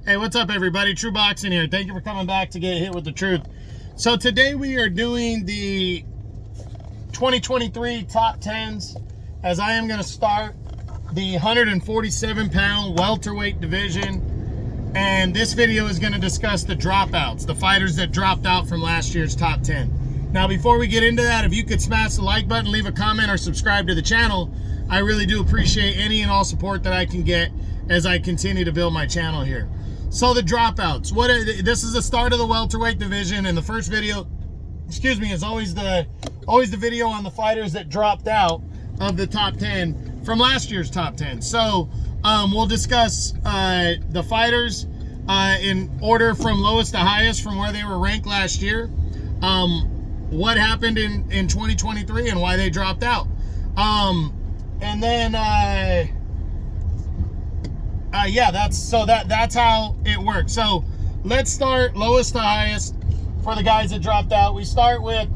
Hey, what's up, everybody? True Boxing here. Thank you for coming back to get hit with the truth. So today we are doing the 2023 top 10s, as I am going to start the 147-pound welterweight division. And this video is going to discuss the dropouts, the fighters that dropped out from last year's top 10. Now, before we get into that, if you could smash the like button, leave a comment, or subscribe to the channel, I really do appreciate any and all support that I can get as I continue to build my channel here. So the dropouts, this is the start of the welterweight division, and the first video, is always the video on the fighters that dropped out of the top 10 from last year's top 10. So we'll discuss the fighters in order from lowest to highest from where they were ranked last year, what happened in 2023 and why they dropped out, and then yeah, that's how it works. So let's start lowest to highest for the guys that dropped out. We start with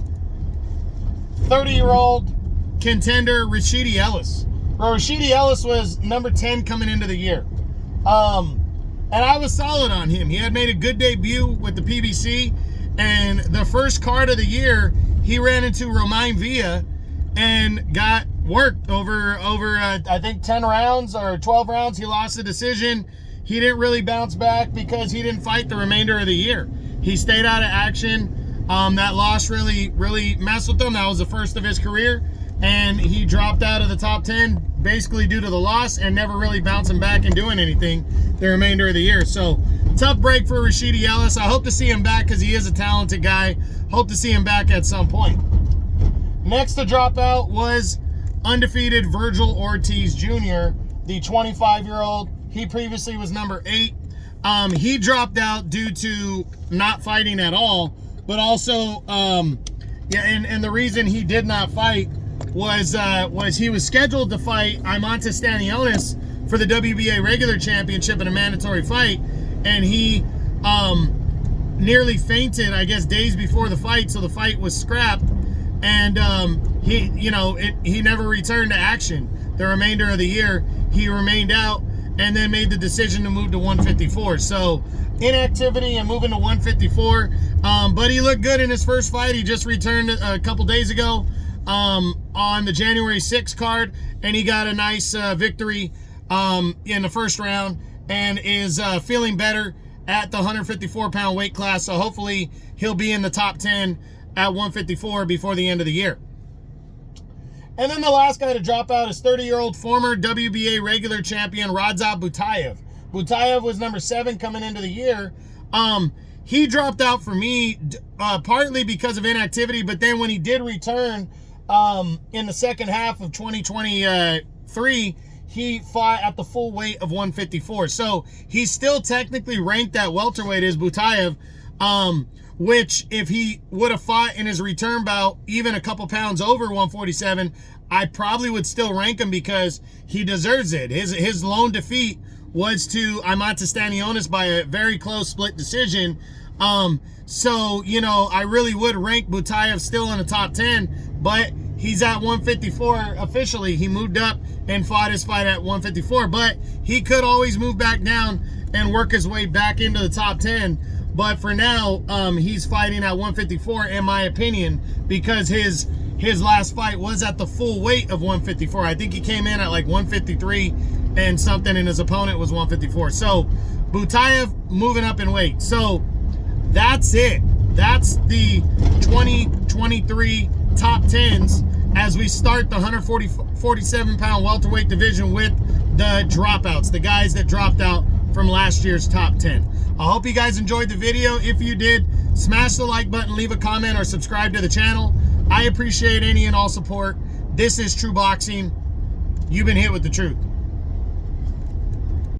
30-year-old contender Rashidi Ellis. Well, Rashidi Ellis was number 10 coming into the year, and I was solid on him. He had made a good debut with the PBC, and the first card of the year he ran into Romain Villa and got worked over I think 10 rounds or 12 rounds. He lost the decision. He didn't really bounce back because he didn't fight the remainder of the year. He stayed out of action. That loss really messed with him. That was the first of his career, and he dropped out of the top 10 basically due to the loss and never really bouncing back and doing anything the remainder of the year. So tough break for Rashidi Ellis. I hope to see him back because he is a talented guy. Hope to see him back at some point. Next to drop out was undefeated Virgil Ortiz Jr., the 25-year-old. He previously was number 8. He dropped out due to not fighting at all, but also, and the reason he did not fight was he was scheduled to fight Imanta Stanionis for the WBA regular championship in a mandatory fight, and he nearly fainted, I guess, days before the fight, so the fight was scrapped. And he never returned to action the remainder of the year. He remained out and then made the decision to move to 154. So inactivity and moving to 154. But he looked good in his first fight. He just returned a couple days ago on the January 6th card, and he got a nice victory in the first round and is feeling better at the 154-pound weight class. So hopefully he'll be in the top 10 at 154 before the end of the year. And then the last guy to drop out is 30-year-old former WBA regular champion Radzat Butayev. Butayev was number 7 coming into the year. He dropped out for me partly because of inactivity, but then when he did return in the second half of 2023, he fought at the full weight of 154. So he's still technically ranked at welterweight as Butayev, which if he would have fought in his return bout even a couple pounds over 147, I probably would still rank him because he deserves it. His lone defeat was to Imanta Stanionis by a very close split decision. So, I really would rank Butayev still in the top 10, but he's at 154 officially. He moved up and fought his fight at 154, but he could always move back down and work his way back into the top 10. But for now, he's fighting at 154, in my opinion, because his last fight was at the full weight of 154. I think he came in at like 153 and something, and his opponent was 154. So Butayev moving up in weight. So that's it. That's the 2023 top 10s as we start the 147-pound welterweight division with the dropouts, the guys that dropped out from last year's top 10. I hope you guys enjoyed the video. If you did, smash the like button, leave a comment, or subscribe to the channel. I appreciate any and all support. This is True Boxing. You've been hit with the truth.